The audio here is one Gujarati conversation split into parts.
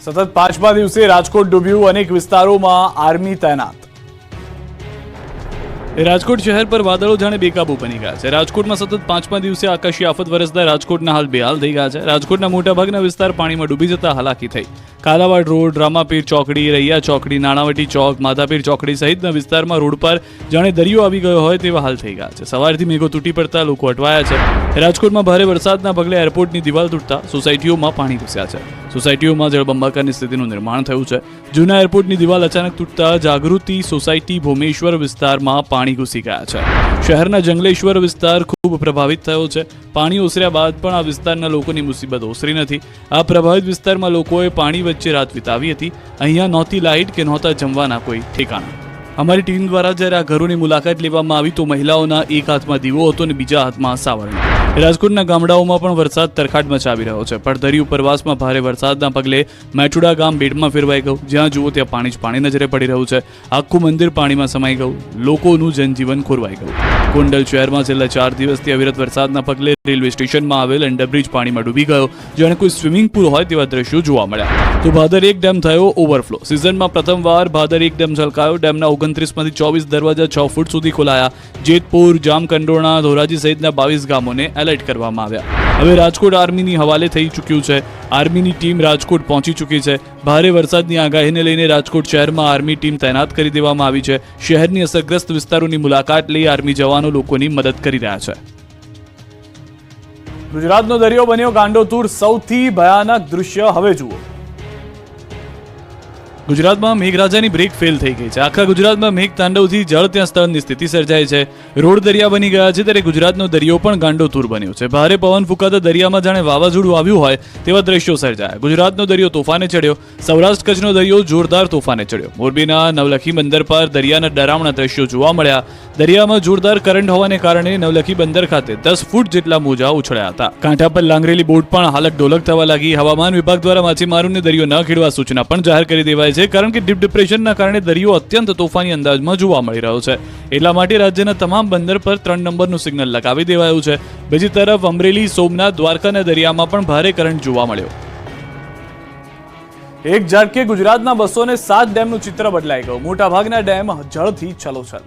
સતત પાંચમા દિવસે રાજકોટ ડૂબ્યું, અનેક વિસ્તારોમાં આર્મી તૈનાત। રાજકોટ શહેર પર વાદળો જાણે બેકાબુ બની ગયા છે। રાજકોટમાં સતત પાંચમા દિવસે આકાશી આફત વરસતા રાજકોટના હાલ બેહાલ થઈ ગયા છે। રાજકોટના મોટાભાગના વિસ્તાર પાણીમાં ડૂબી જતા હાલાકી થઈ। કાલાવાડ રોડ, રામાપીર ચોકડી, રૈયા ચોકડી, નાણાવટી ચોક, માધાપીર ચોકડી સહિતના વિસ્તારમાં રોડ પર જાણે દરિયો આવી ગયો હોય તેવા હાલ થઈ ગયા છે। સવારથી મેઘો તૂટી પડતા લોકો અટવાયા છે। રાજકોટમાં ભારે વરસાદના પગલે એરપોર્ટની દિવાલ તૂટતા સોસાયટીઓમાં પાણી ઘૂસ્યા છે। સોસાયટીઓમાં જળબંબાકારની સ્થિતિનું નિર્માણ થયું છે। જૂના એરપોર્ટની દિવાલ અચાનક તૂટતા જાગૃતિ સોસાયટી ભૂમેશ્વર વિસ્તારમાં પાણી ઘૂસી ગયા છે। શહેરના જંગલેશ્વર વિસ્તાર ખૂબ પ્રભાવિત થયો છે। પાણી ઓસર્યા બાદ પણ આ વિસ્તારના લોકોની મુસીબત ઓસરી નથી। આ પ્રભાવિત વિસ્તારમાં લોકોએ પાણી વચ્ચે રાત વિતાવી હતી। અહીંયા નહોતી લાઇટ કે નહોતા જમવાના કોઈ ઠેકાણા। અમારી ટીમ દ્વારા જ્યારે આ ઘરોની મુલાકાત લેવામાં આવી તો મહિલાઓના એક હાથમાં દીવો હતો અને બીજા હાથમાં સાવરણી। રાજકોટના ગામડાઓમાં પણ વરસાદ તરખાટ મચાવી રહ્યો છે। પડધરી ઉપરવાસમાં ભારે વરસાદના પગલે મેટુડા ગામ બેડમાં ફેરવાઈ ગયું। જ્યાં જુઓ ત્યાં પાણી જ પાણી નજરે પડી રહ્યું છે। આખું મંદિર પાણીમાં સમાઈ ગયું। લોકોનું જનજીવન ખોરવાઈ ગયું। ગોંડલ શહેરમાં છેલ્લા 4 દિવસથી અવિરત વરસાદના પગલે રેલવે સ્ટેશનમાં આવેલ અંડરબ્રિજ પાણીમાં ડૂબી ગયો। જાણે કોઈ સ્વિમિંગ પુલ હોય તેવા દ્રશ્યો જોવા મળ્યા। તો ભાદર એક ડેમ થયો ઓવરફ્લો। સિઝનમાં પ્રથમવાર ભાદર એક ડેમ છલકાયો। ડેમના 29માંથી 24 દરવાજા 6 ફૂટ સુધી ખોલાયા। જેતપુર, જામકંડોરણા, ધોરાજી સહિતના 22 ગામોને એલર્ટ કરવામાં આવ્યા। હવે રાજકોટ આર્મીની હવાલે થઈ ચૂક્યું છે। આર્મીની ટીમ રાજકોટ પહોંચી ચૂકી છે। ભારે વરસાદની આગાહીને લઈને રાજકોટ શહેરમાં આર્મી ટીમ તૈનાત કરી દેવામાં આવી છે। શહેરની અસરગ્રસ્ત વિસ્તારોની મુલાકાત લઈ આર્મી જવાનો લોકોની મદદ કરી રહ્યા છે। ગુજરાતનો દરિયો બન્યો ગાંડોતુર। સૌથી ભયાનક દૃશ્ય હવે જુઓ। ગુજરાતમાં મેઘરાજાની બ્રેક ફેલ થઈ ગઈ છે। આખા ગુજરાતમાં મેઘ તાંડવથી જળ ત્યાં સ્થળની સ્થિતિ સર્જાઈ છે। રોડ દરિયા બની ગયા છે ત્યારે ગુજરાતનો દરિયો પણ ગાંડોતુર બન્યો છે। ભારે પવન ફૂંકાતા દરિયામાં જાણે વાવાઝોડું આવ્યું હોય તેવા દ્રશ્યો સર્જાયા। ગુજરાતનો દરિયો તોફાને ચડ્યો। સૌરાષ્ટ્ર કચ્છનો દરિયો જોરદાર તોફાને ચડ્યો। મોરબીના નવલખી બંદર પર દરિયાના ડરામણા દ્રશ્યો જોવા મળ્યા। દરિયામાં જોરદાર કરંટ હોવાને કારણે નવલખી બંદર ખાતે 10 ફૂટ જેટલા મોજા ઉછળ્યા હતા। કાંઠા પર લાંગરેલી બોટ પણ હાલક ડોલક થવા લાગી। હવામાન વિભાગ દ્વારા માછીમારોને દરિયો ન ખેડવા સૂચના પણ જાહેર કરી દેવાઈ છે, કારણ કે ડીપ ડિપ્રેશનના કારણે દરિયો અત્યંત તોફાની અંદાજમાં જોવા મળી રહ્યો છે। એટલા માટે રાજ્યના તમામ બંદર પર 3 નંબરનું સિગ્નલ લગાવી દેવાયું છે। બીજી તરફ અમરેલી, સોમનાથ, દ્વારકાના દરિયામાં પણ ભારે કરંટ જોવા મળ્યો। એક ઝટકે ગુજરાતના 207 ડેમનું ચિત્ર બદલાઈ ગયું। મોટાભાગના ડેમ જળથી છલોછલ।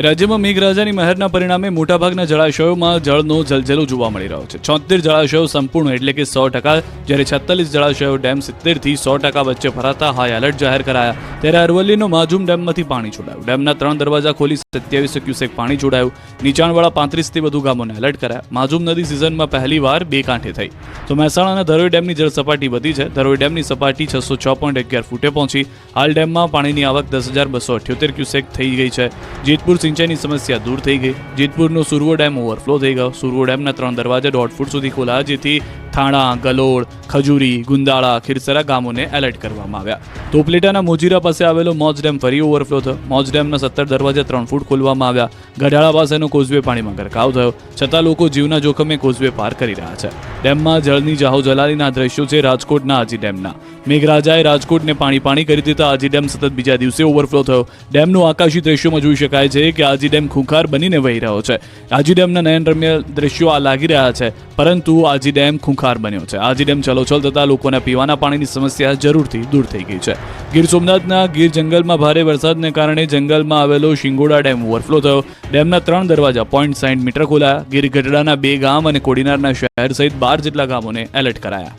રાજ્યમાં મેઘરાજાની મહેરના પરિણામે મોટાભાગના જળાશયોમાં જળનો જલજલો જોવા મળી રહ્યો છે। 76 જળાશયો સંપૂર્ણ એટલે કે 100%, જ્યારે 46 જળાશયો ડેમ 70 થી 100% વચ્ચે ભરાતા હાઈ એલર્ટ જાહેર કરાયા। ત્યારે અરવલ્લીનો માજુમ ડેમમાંથી પાણી છોડાયું। ડેમના 3 દરવાજા ખોલી 27 ક્યુસેક પાણી છોડાયું। નીચાણવાળા 35 થી વધુ ગામોને એલર્ટ કરાયા। માજુમ નદી સિઝનમાં પહેલીવાર 2 કાંઠે થઈ। તો મહેસાણાના ધરોઈ ડેમની જળ સપાટી વધી છે। ધરોઈ ડેમની સપાટી 606.11 ફૂટે પહોંચી। હાલ ડેમમાં પાણીની આવક 10,278 ક્યુસેક થઈ ગઈ છે। જેતપુર સિંચાઈની સમસ્યા દૂર થઈ ગઈ। જેતપુરનો સુરવો ડેમ ઓવરફ્લો થઈ ગયો। સુરવો ડેમના 3 દરવાજા 1.5 ફૂટ સુધી ખોલાયા, જેથી થાણા, ગલોડ, ખજૂરી, ગુંદાળા, ખીરસરા ગામોને એલર્ટ કરવામાં આવ્યા। તો ઉપલેટાના મોજીરા પાસે આવેલો મોજ ડેમ ફરી ઓવરફ્લો થયો। મોજ ડેમના 17 દરવાજા 3 ફૂટ ખોલવામાં આવ્યા। ગઢાળા પાસેનો કોઝવે પાણીમાં ગરકાવ થયો, છતાં લોકો જીવના જોખમે કોઝવે પાર કરી રહ્યા છે। ડેમમાં જળની જાહોજલાલીના દ્રશ્યો છે રાજકોટના આજી ડેમના। મેઘરાજાએ રાજકોટને પાણી કરી દેતા આજી ડેમ સતત બીજા દિવસે ઓવરફ્લો થયો। ડેમનું આકાશી દ્રશ્યોમાં જોઈ શકાય છે કે આજી ડેમ ખૂંખાર બનીને વહી રહ્યો છે। આજી ડેમના નયનરમ્ય દ્રશ્યો આ લાગી રહ્યા છે, પરંતુ આજી ડેમ ખૂંખાર બન્યો છે। આજી ડેમ છલોછલ થતા લોકોના પીવાના પાણીની સમસ્યા જરૂરથી દૂર થઈ ગઈ છે। ગીર સોમનાથના ગીર જંગલમાં ભારે વરસાદને કારણે જંગલમાં આવેલો શિંગોડા ડેમ ઓવરફ્લો થયો। ડેમના 3 દરવાજા 0.60 મીટર ખોલાયા। ગીર ગઢડાના 2 ગામ અને કોડીનારના શહેર સહિત 12 જેટલા ગામોને એલર્ટ કરાયા।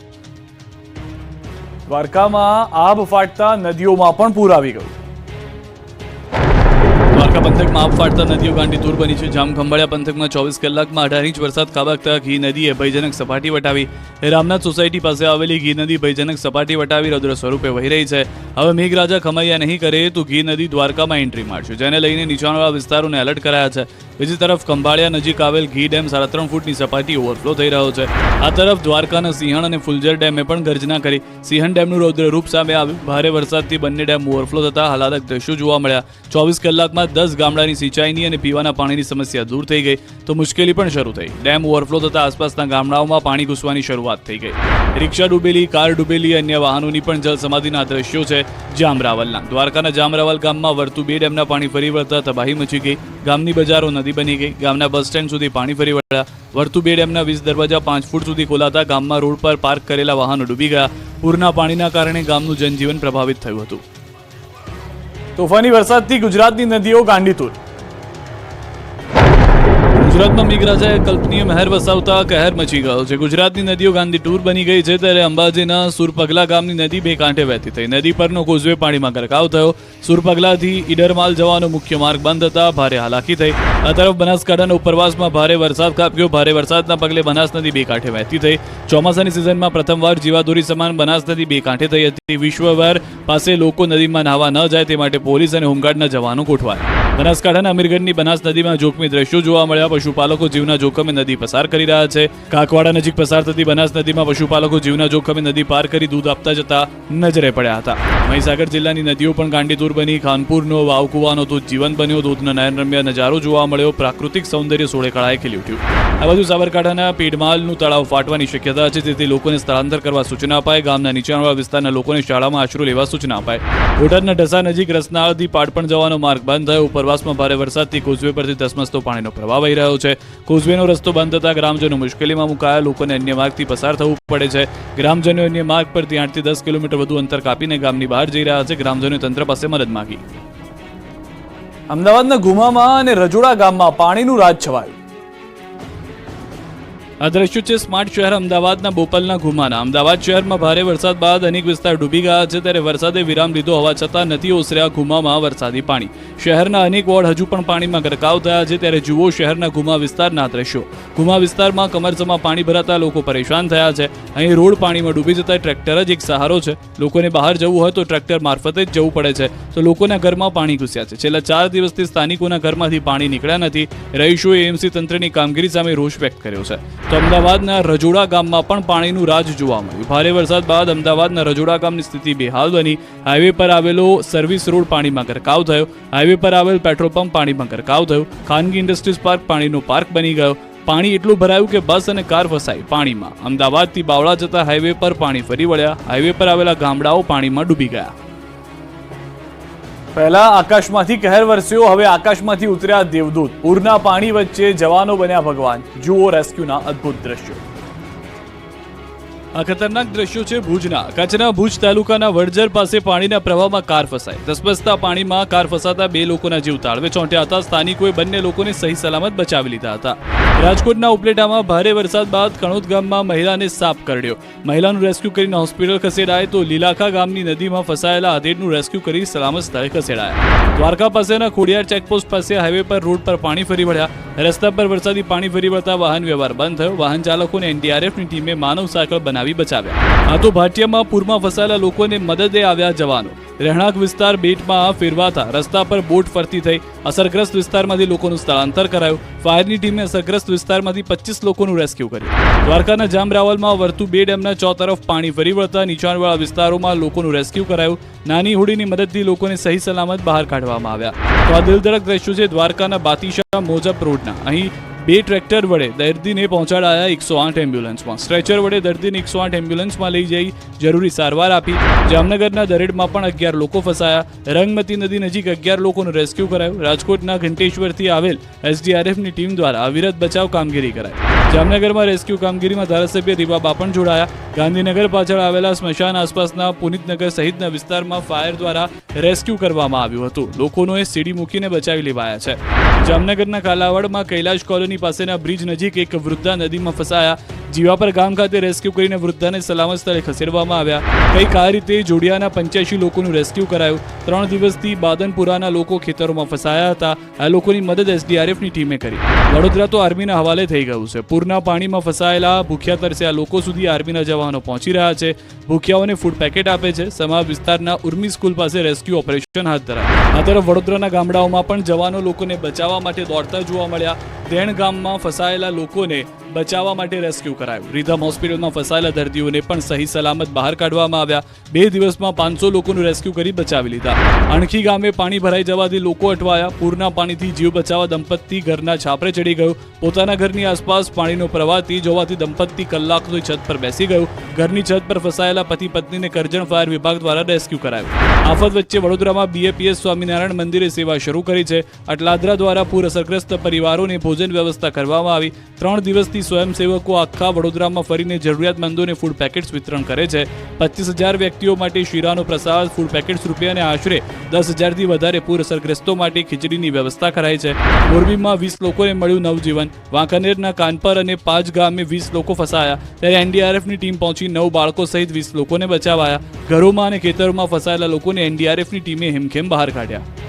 દ્વારકામાં આબ ફાટતા નદીઓમાં પણ પૂર આવી ગયું। દ્વારકા પંથકમાં આબ ફાટતા નદીઓ ગાંડીતુર બની છે। જામખંભાળિયા પંથકમાં 24 કલાકમાં 18 ઇંચ વરસાદ ખાબકતા ઘી નદીએ ભયજનક સપાટી વટાવી। રામનાથ સોસાયટી પાસે આવેલી ઘી નદી ભયજનક સપાટી વટાવી રૌદ્ર સ્વરૂપે વહી રહી છે। હવે મેઘરાજા ખમૈયા નહીં કરે તો ઘી નદી દ્વારકામાં એન્ટ્રી મારશે, જેને લઈને નીચાણવાળા વિસ્તારોને એલર્ટ કરાયા છે। બીજી તરફ ખંભાળિયા નજીક આવેલ ઘી ડેમ 3.5 ફૂટની સપાટી ઓવરફ્લો થઈ રહ્યો છે। આ તરફ દ્વારકાના સિંહણ અને ફુલઝર ડેમે પણ ગર્જના કરી। સિંહણ ડેમનું રૌદ્ર રૂપ સામે આવ્યું। ભારે વરસાદથી બંને ડેમ ઓવરફ્લો થતા હાલાદક દ્રશ્યો જોવા મળ્યા। 24 કલાકમાં 10 ગામડાની સિંચાઈની અને પીવાના પાણીની સમસ્યા દૂર થઈ ગઈ તો મુશ્કેલી પણ શરૂ થઈ. ડેમ ઓવરફ્લો થતા આસપાસના ગામડાઓમાં પાણી ઘૂસવાની શરૂઆત થઈ ગઈ. રિક્ષા ડૂબેલી, કાર ડૂબેલી, અન્ય વાહનોની પણ જલ સમાધિના દ્રશ્યો છે જામરાવલના. દ્વારકાના જામરાવલ ગામમાં વર્તુ 2 ડેમના પાણી ફરી વળતા તબાહી મચી ગઈ. ગામની બજારો નદી બની ગઈ. ગામના બસ સ્ટેન્ડ સુધી પાણી ફરી વળ્યા. વર્તુ 2 ડેમના 20 દરવાજા 5 ફૂટ સુધી ખોલાતા ગામમાં રોડ પર પાર્ક કરેલા વાહનો ડૂબી ગયા. પૂરના પાણીના કારણે ગામનું જનજીવન પ્રભાવિત થયું હતું. તોફાની વરસાદથી ગુજરાતની નદીઓ ગાંડીતુર. ગુજરાતમાં મેઘરાજાએ કલ્પનીય મહેર વસાવતા કહેર મચી ગયો છે. ગુજરાતની નદીઓ ગાંડીતુર બની ગઈ છે ત્યારે અંબાજીના સુરપગલા ગામની નદી બે કાંઠે વહેતી થઈ. નદી પરનો કોઝવે પાણીમાં ગરકાવ થયો. સુરપગલાથી ઈડરમાલ જવાનો મુખ્ય માર્ગ બંધ હતા. ભારે હાલાકી થઈ. આ તરફ બનાસકાંઠાના ઉપરવાસમાં ભારે વરસાદ ખાબક્યો. ભારે વરસાદના પગલે બનાસ નદી બે કાંઠે વહેતી થઈ. ચોમાસાની સિઝનમાં પ્રથમવાર જીવાદોરી સમાન બનાસ નદી બે કાંઠે થઈ હતી. વિશ્વભર પાસે લોકો નદીમાં નહાવા ન જાય તે માટે પોલીસ અને હોમગાર્ડના જવાનો ગોઠવાયા. બનાસકાંઠાના અમીરગઢની બનાસ નદીમાં જોખમી દ્રશ્યો જોવા મળ્યા. પશુપાલકો જીવના જોખમે નદી પસાર કરી રહ્યા છે. કાકવાડા નજીક પસાર થતી બનાસ નદીમાં પશુપાલકો જીવના જોખમે નદી પાર કરી દૂધ આપતા જતા નજરે પડ્યા હતા. મહીસાગર જિલ્લાની નદીઓ પણ ગાંડીતુર બની. ખાનપુરનો વાવકુવાનો દૂધ જીવંત બન્યો. દૂધનો નયનરમ્ય નજારો જોવા મળ્યો. પ્રાકૃતિક સૌંદર્ય સોળે કળાએ ખીલી ઉઠ્યું. આ બાજુ સાબરકાંઠાના પીડમાલનું તળાવ ફાટવાની શક્યતા છે તેથી લોકોને સ્થળાંતર કરવા સૂચના અપાય. ગામના નીચાણવાળા વિસ્તારના લોકોને શાળામાં આશરો લેવા સૂચના અપાય. બોટાદના ઢસા નજીક રસનાળથી પાટપણ જવાનો માર્ગ બંધ થયો. ઉપરવાસમાં ભારે વરસાદથી કોઝવે પરથી ધસમસતો પાણીનો પ્રવાહ વહી રહ્યો છે. કોઝવેનો રસ્તો બંધ થતા ગ્રામજનો મુશ્કેલીમાં મુકાયા. લોકોને અન્ય માર્ગથી પસાર થવું પડે છે. ગ્રામજનો અન્ય માર્ગ પરથી 8 થી 10 કિલોમીટર વધુ અંતર કાપીને ગામની બહાર જઈ રહ્યા છે. ગ્રામજનોએ તંત્ર પાસે મદદ માંગી. અમદાવાદના ગુમામાં અને રજોડા ગામમાં પાણીનું રાજ છવાયું. આ દ્રશ્યો છે સ્માર્ટ શહેર અમદાવાદના બોપલના ગુમાના. અમદાવાદ શહેરમાં ભારે વરસાદ બાદ અનેક વિસ્તાર ડૂબી ગયા છે ત્યારે વરસાદે વિરામ લીધો હોવા છતાં નથી ઓસર્યા ગુમામાં વરસાદી પાણી. શહેરના અનેક વોર્ડ હજુ પણ પાણીમાં ગરકાવ થયા છે ત્યારે જુઓ શહેરના ગુમા વિસ્તારના દ્રશ્યો. ગુમા વિસ્તારમાં કમરસમાં પાણી ભરાતા લોકો પરેશાન થયા છે. અહીં રોડ પાણીમાં ડૂબી જતા ટ્રેક્ટર જ એક સહારો છે. લોકોને બહાર જવું હોય તો ટ્રેક્ટર મારફતે જ જવું પડે છે તો લોકોના ઘરમાં પાણી ઘૂસ્યા છે. છેલ્લા 4 દિવસથી સ્થાનિકોના ઘરમાંથી પાણી નીકળ્યા નથી. રહીશોએ એએમસી તંત્રની કામગીરી સામે રોષ વ્યક્ત કર્યો છે. તો અમદાવાદના રજોડા ગામમાં પણ પાણીનું રાજ જોવા મળ્યું. ભારે વરસાદ બાદ અમદાવાદના રજોડા ગામની સ્થિતિ બેહાલ બની. હાઈવે પર આવેલો સર્વિસ રોડ પાણીમાં ગરકાવ થયો. હાઈવે પર આવેલ પેટ્રોલ પંપ પાણીમાં ગરકાવ થયો. ખાનગી ઇન્ડસ્ટ્રીઝ પાર્ક પાણીનો પાર્ક બની ગયો. પાણી એટલું ભરાયું કે બસ અને કાર ફસાઈ પાણીમાં. અમદાવાદથી બાવળા જતા હાઈવે પર પાણી ફરી વળ્યા. હાઈવે પર આવેલા ગામડાઓ પાણીમાં ડૂબી ગયા. પહેલા આકાશમાંથી કહેર વરસ્યો, હવે આકાશમાંથી ઉતર્યા દેવદૂત. પૂરના પાણી વચ્ચે જવાનો બન્યા ભગવાન. જુઓ રેસ્ક્યુના અદ્ભુત દ્રશ્યો. આ ખતરનાક દ્રશ્યો છે ભુજના. કચ્છના ભુજ તાલુકાના વડજર પાસે પાણીના પ્રવાહમાં કાર ફસાઈ. ધસમસતા પાણીમાં કાર ફસાતા 2 લોકોના જીવ તાળવે ચોંટ્યા હતા. સ્થાનિકોએ બંને લોકોને સહી સલામત બચાવી લીધા હતા. રાજકોટના ઉપલેટામાં ભારે વરસાદ બાદ કણોદ ગામમાં મહિલાને સાપ કરડ્યો. મહિલાનું રેસ્ક્યુ કરીને હોસ્પિટલ ખસેડાય તો લીલાખા ગામની નદીમાં ફસાયેલા આધેડનું રેસ્ક્યુ કરી સલામત સ્થળે ખસેડાયા. દ્વારકા પાસેના ખોડિયાર ચેકપોસ્ટ પાસે હાઈવે પર રોડ પર પાણી ફરી વળ્યા. રસ્તા પર વરસાદી પાણી ફરી વળતા વાહન વ્યવહાર બંધ થયો. વાહન ચાલકોને એનડીઆરએફની ટીમે માનવ સાયકલ બનાવી બચાવ્યા. આ તો ભાટિયામાં પૂરમાં ફસાયેલા લોકોને મદદે આવ્યા જવાનો. રહેણાંક વિસ્તાર બેટમાં ફેરવાતા રસ્તા પર બોટ ફરતી થઈ. અસરગ્રસ્ત વિસ્તારમાંથી લોકોનું સ્થળાંતર કરાયું. ફાયરની ટીમે અસરગ્રસ્ત વિસ્તારમાંથી 25 લોકોનું રેસ્ક્યુ કર્યું. દ્વારકાના જામરાવલમાં વર્તુ 2 ડેમના ચોતરફ પાણી ફરી વળતા નીચાણવાળા વિસ્તારોમાં લોકોનું રેસ્ક્યુ કરાયું. નાની હોડીની મદદથી લોકોને સહી સલામત બહાર કાઢવામાં આવ્યા. તો આ દિલધડક દ્રશ્યો છે દ્વારકાના બાતીશાહ મોજપ રોડના. અહીં 2 ટ્રેક્ટર વડે દર્દીને પહોંચાડાયા 108 એમ્બ્યુલન્સમાં. સ્ટ્રેચર વડે દર્દીને 108 એમ્બ્યુલન્સમાં લઈ જઈ જરૂરી સારવાર આપી. જામનગરના દરેડમાં પણ 11 લોકો ફસાયા. રંગમતી નદી નજીક 11 લોકોનું રેસ્ક્યુ કરાયું. રાજકોટના ઘંટેશ્વરથી આવેલ એસડીઆરએફની ટીમ દ્વારા અવિરત બચાવ કામગીરી કરાઈ. જામનગરમાં રેસ્ક્યુ કામગીરીમાં ધારાસભ્ય રીવા બાપણ જોડાયા. ગાંધીનગર પાછળ આવેલા સ્મશાન આસપાસના પુનિતનગર સહિતના વિસ્તારમાં ફાયર દ્વારા રેસ્ક્યુ કરવામાં આવ્યું હતું. લોકોને સીડી મૂકીને બચાવી લેવાયા છે. જામનગરના કાલાવાડમાં કૈલાશ કોલોની પાસેના બ્રિજ નજીક એક વૃદ્ધા નદીમાં ફસાયા. જીવાપર ગામ ખાતે રેસ્ક્યુ કરીને વૃદ્ધાને સલામત સ્થળે ખસેડવામાં આવ્યા. કંઈક આ રીતે જોડિયાના 85 લોકોનું રેસ્ક્યુ કરાયું. 3 દિવસથી બાદનપુરાના લોકો ખેતરોમાં ફસાયા હતા. આ લોકોની મદદ એસડીઆરએફની ટીમે કરી. વડોદરા તો આર્મીના હવાલે થઈ ગયું છે. પૂરના પાણીમાં ફસાયેલા ભૂખ્યા તરસ્યા લોકો સુધી આર્મીના જવાનો પહોંચી રહ્યા છે. ભૂખ્યાઓને ફૂડ પેકેટ આપે છે. સમા વિસ્તારના ઉર્મી સ્કૂલ પાસે રેસ્ક્યુ ઓપરેશન હાથ ધરાયું. આ તરફ વડોદરાના ગામડાઓમાં પણ જવાનો લોકોને બચાવવા માટે દોડતા જોવા મળ્યા. દેણ ગામમાં ફસાયેલા લોકોને બચાવવા માટે રેસ્ક્યુ કરાયું. રીધમ હોસ્પિટલમાં ફસાયેલા દર્દીઓને પણ સહી સલામત બહાર કાઢવામાં આવ્યા. 2 દિવસમાં 500 લોકોનું રેસ્ક્યુ કરી બચાવી લીધા. અણખી ગામે પાણી ભરાઈ જવાથી લોકો અટવાયા. પૂરના પાણીથી જીવ બચાવવા દંપતી ઘરના છાપરે ચડી ગયું. પોતાના ઘરની આસપાસ પાણીનો પ્રવાહ તેજ હોવાથી દંપતી કલાક સુધી છત પર બેસી ગયું. ઘરની છત પર ફસાયેલા પતિ પત્નીને કરજણ ફાયર વિભાગ દ્વારા રેસ્ક્યુ કરાયું. આફત વચ્ચે વડોદરામાં BAPS સ્વામિનારાયણ મંદિરે સેવા શરૂ કરી છે. અટલાદરા દ્વારા પૂર અસરગ્રસ્ત પરિવારોને ભોજન વ્યવસ્થા કરવામાં આવી. 3 દિવસથી સ્વયંસેવકો આખા વડોદરામાં ફરીને જરૂરિયાતમંદોને ફૂડ પેકેટ્સ વિતરણ કરે છે. 25,000 વ્યક્તિઓ માટે શીરાનો પ્રસાદ, ફૂડ પેકેટ્સ રૂપિયા અને આશરે 10,000થી વધારે પૂર અસરગ્રસ્તો માટે ખીચડીની વ્યવસ્થા કરાઈ છે. મોરબીમાં 20 લોકોને મળ્યું નવજીવન. વાંકાનેરના કાનપર અને પાંચ ગામે 20 લોકો ફસાયા. ત્યારે NDRFની ટીમ પહોંચી 9 બાળકો સહિત 20 લોકોને બચાવાયા. ઘરોમાં અને ખેતરોમાં ફસાયેલા લોકોને NDRFની ટીમે હેમખેમ બહાર કાઢ્યા.